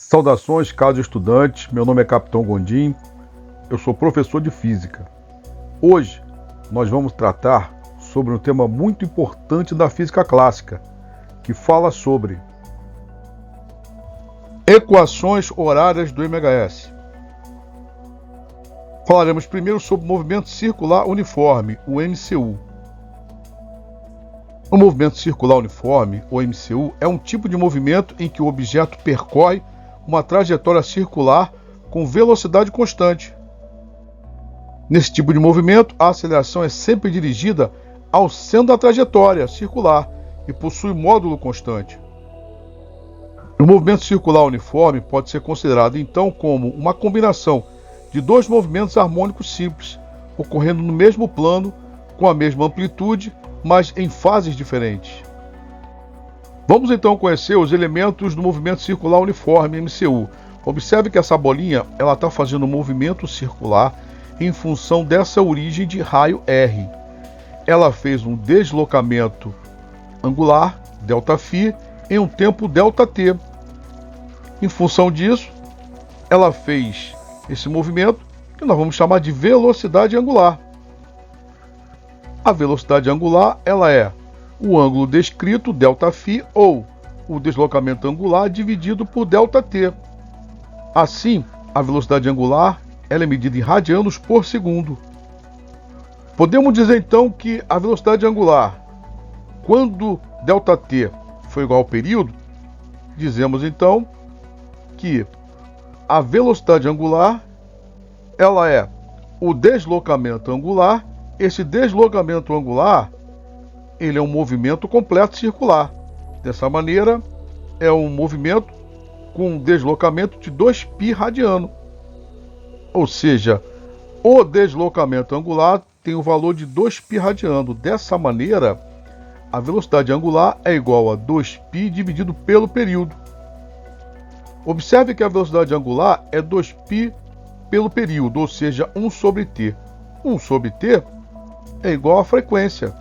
Saudações, caros estudantes. Meu nome é Capitão Gondim. Eu sou professor de Física. Hoje nós vamos tratar sobre um tema muito importante da física clássica, que fala sobre equações horárias do MHS. Falaremos primeiro sobre o movimento circular uniforme, o MCU. O movimento circular uniforme, ou MCU, é um tipo de movimento em que o objeto percorre uma trajetória circular com velocidade constante. Nesse tipo de movimento, a aceleração é sempre dirigida ao centro da trajetória circular e possui módulo constante. O movimento circular uniforme pode ser considerado então como uma combinação de dois movimentos harmônicos simples, ocorrendo no mesmo plano, com a mesma amplitude, mas em fases diferentes. Vamos então conhecer os elementos do movimento circular uniforme, MCU. Observe que essa bolinha está fazendo um movimento circular em função dessa origem de raio R. Ela fez um deslocamento angular, ΔΦ, em um tempo ΔT. Em função disso, ela fez esse movimento que nós vamos chamar de velocidade angular. A velocidade angular ela é o ângulo descrito, ΔΦ, ou o deslocamento angular dividido por ΔT. Assim, a velocidade angular ela é medida em radianos por segundo. Podemos dizer então que a velocidade angular, quando ΔT for igual ao período, dizemos então que a velocidade angular ela é o deslocamento angular. Esse deslocamento angular ele é um movimento completo circular. Dessa maneira, é um movimento com um deslocamento de 2π radiano. Ou seja, o deslocamento angular tem o valor de 2π radiano. Dessa maneira, a velocidade angular é igual a 2π dividido pelo período. Observe que a velocidade angular é 2π pelo período, ou seja, 1 sobre t. 1 sobre t é igual à frequência.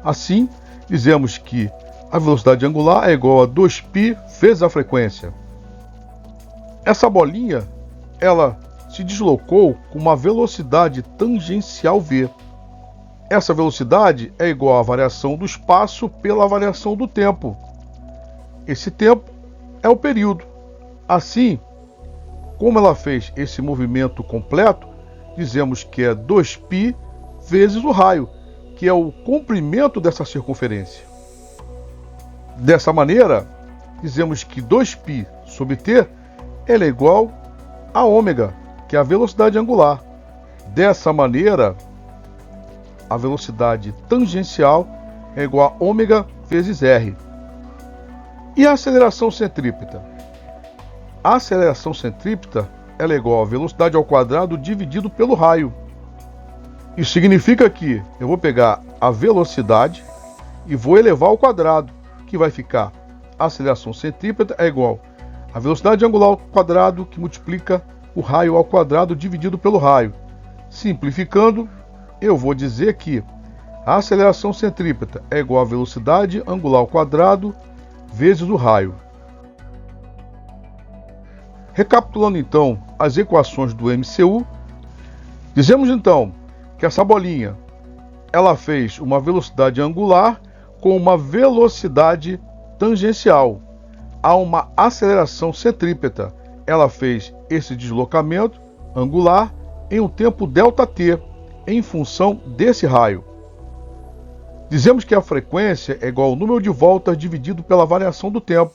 Assim, dizemos que a velocidade angular é igual a 2π vezes a frequência. Essa bolinha, ela se deslocou com uma velocidade tangencial v. Essa velocidade é igual à variação do espaço pela variação do tempo. Esse tempo é o período. Assim, como ela fez esse movimento completo, dizemos que é 2π vezes o raio, que é o comprimento dessa circunferência. Dessa maneira, dizemos que 2π sobre t ela é igual a ômega, que é a velocidade angular. Dessa maneira, a velocidade tangencial é igual a ômega vezes r. E a aceleração centrípeta? A aceleração centrípeta ela é igual a velocidade ao quadrado dividido pelo raio. Isso significa que eu vou pegar a velocidade e vou elevar ao quadrado, que vai ficar a aceleração centrípeta é igual a velocidade angular ao quadrado, que multiplica o raio ao quadrado dividido pelo raio. Simplificando, eu vou dizer que a aceleração centrípeta é igual a velocidade angular ao quadrado vezes o raio. Recapitulando então as equações do MCU, dizemos então que essa bolinha ela fez uma velocidade angular com uma velocidade tangencial. Há uma aceleração centrípeta. Ela fez esse deslocamento angular em um tempo ΔT, em função desse raio. Dizemos que a frequência é igual ao número de voltas dividido pela variação do tempo,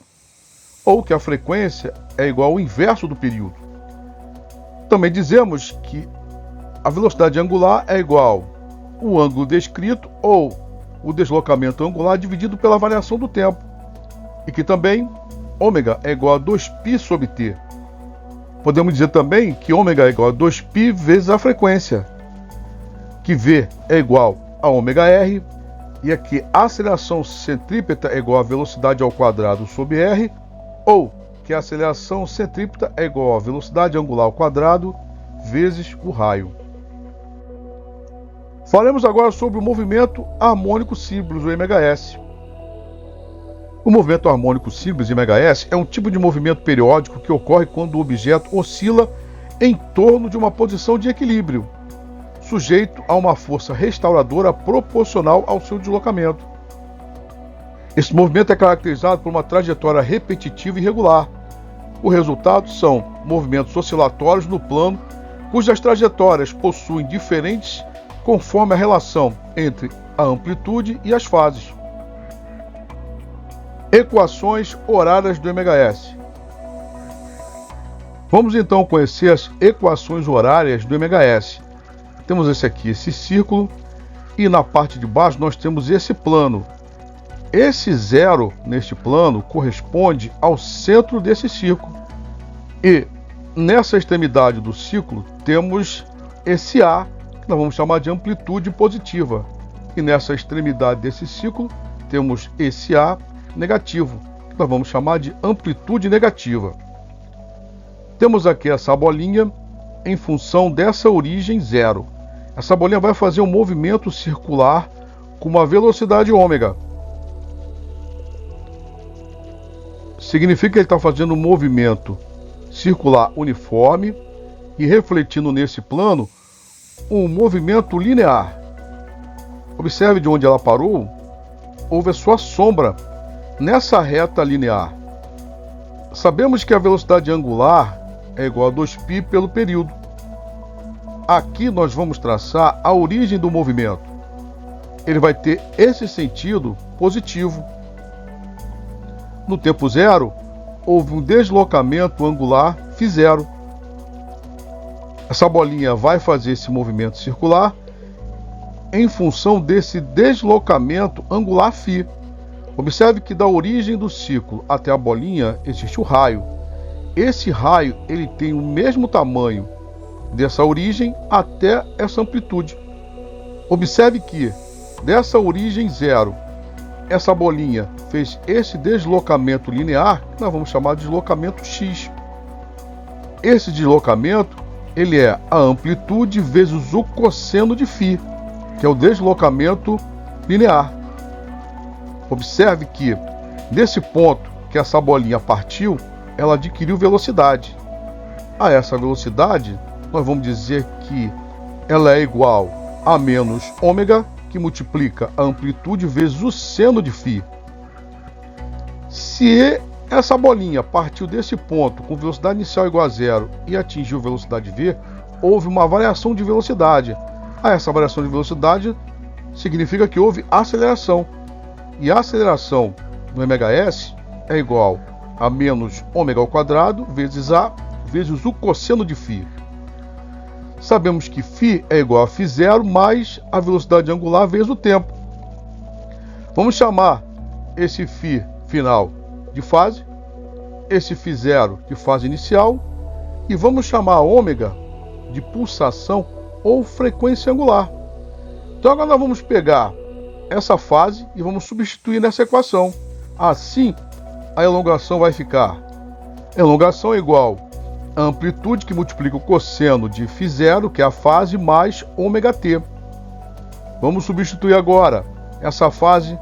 ou que a frequência é igual ao inverso do período. Também dizemos que a velocidade angular é igual ao ângulo descrito ou o deslocamento angular dividido pela variação do tempo. E que também ômega é igual a 2π sobre t. Podemos dizer também que ômega é igual a 2π vezes a frequência. Que v é igual a ômega r. E aqui a aceleração centrípeta é igual a velocidade ao quadrado sobre r. Ou que a aceleração centrípeta é igual a velocidade angular ao quadrado vezes o raio. Falaremos agora sobre o movimento harmônico simples, o MHS. O movimento harmônico simples em MHz é um tipo de movimento periódico que ocorre quando o objeto oscila em torno de uma posição de equilíbrio, sujeito a uma força restauradora proporcional ao seu deslocamento. Esse movimento é caracterizado por uma trajetória repetitiva e regular. O resultado são movimentos oscilatórios no plano, cujas trajetórias possuem diferentes conforme a relação entre a amplitude e as fases. Equações horárias do MHz. Vamos então conhecer as equações horárias do MHS. Temos esse círculo, e na parte de baixo nós temos esse plano. Esse zero neste plano corresponde ao centro desse círculo. E nessa extremidade do círculo temos esse A, que nós vamos chamar de amplitude positiva. E nessa extremidade desse círculo temos esse A negativo, que nós vamos chamar de amplitude negativa. Temos aqui essa bolinha em função dessa origem zero. Essa bolinha vai fazer um movimento circular com uma velocidade ômega. Significa que ele está fazendo um movimento circular uniforme e refletindo nesse plano um movimento linear. Observe de onde ela parou, houve a sua sombra nessa reta linear. Sabemos que a velocidade angular é igual a 2π pelo período. Aqui nós vamos traçar a origem do movimento. Ele vai ter esse sentido positivo. No tempo zero, houve um deslocamento angular φ0. Essa bolinha vai fazer esse movimento circular em função desse deslocamento angular φ. Observe que da origem do círculo até a bolinha existe o raio. Esse raio ele tem o mesmo tamanho dessa origem até essa amplitude. Observe que dessa origem zero, essa bolinha fez esse deslocamento linear, que nós vamos chamar de deslocamento x. Esse deslocamento ele é a amplitude vezes o cosseno de φ, que é o deslocamento linear. Observe que nesse ponto que essa bolinha partiu, ela adquiriu velocidade. A essa velocidade, nós vamos dizer que ela é igual a menos ômega, que multiplica a amplitude vezes o seno de φ. Se essa bolinha partiu desse ponto com velocidade inicial igual a zero e atingiu velocidade v, houve uma variação de velocidade. Essa variação de velocidade significa que houve aceleração. E a aceleração no MHS é igual a menos ômega ao quadrado vezes A vezes o cosseno de φ. Sabemos que φ é igual a φ0 mais a velocidade angular vezes o tempo. Vamos chamar esse φ final de fase, esse φ0 de fase inicial, e vamos chamar a ômega de pulsação ou frequência angular. Então agora nós vamos pegar essa fase e vamos substituir nessa equação. Assim, a elongação vai ficar: elongação é igual a amplitude que multiplica o cosseno de φ0, que é a fase, mais ômega t. Vamos substituir agora essa fase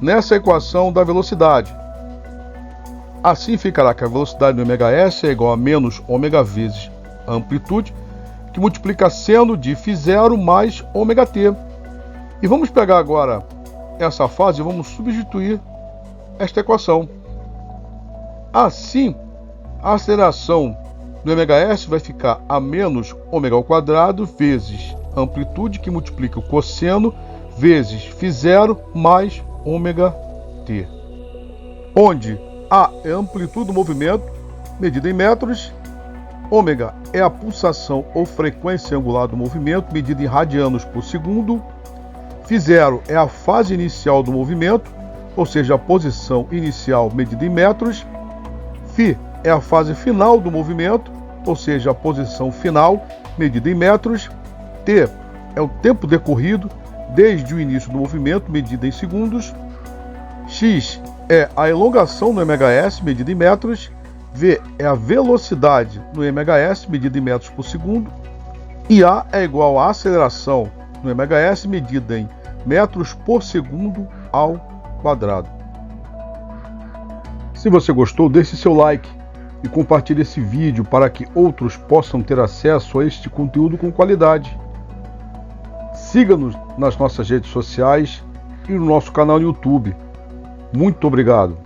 nessa equação da velocidade. Assim ficará que a velocidade do MHS é igual a menos ômega vezes a amplitude, que multiplica seno de φ0 mais ômega t. E vamos pegar agora essa fase e vamos substituir esta equação. Assim, a aceleração do MHS vai ficar a menos ômega ao quadrado vezes a amplitude, que multiplica o cosseno vezes φ0 mais ômega t, onde A é a amplitude do movimento medida em metros, ômega é a pulsação ou frequência angular do movimento medida em radianos por segundo, φ0 é a fase inicial do movimento, ou seja, a posição inicial medida em metros, φ é a fase final do movimento, ou seja, a posição final medida em metros, t é o tempo decorrido desde o início do movimento medida em segundos, x é a elongação no MHS medida em metros, v é a velocidade no MHS medida em metros por segundo, e A é igual à aceleração no MHS medida em metros por segundo ao quadrado. Se você gostou, deixe seu like e compartilhe esse vídeo para que outros possam ter acesso a este conteúdo com qualidade. Siga-nos nas nossas redes sociais e no nosso canal no YouTube. Muito obrigado!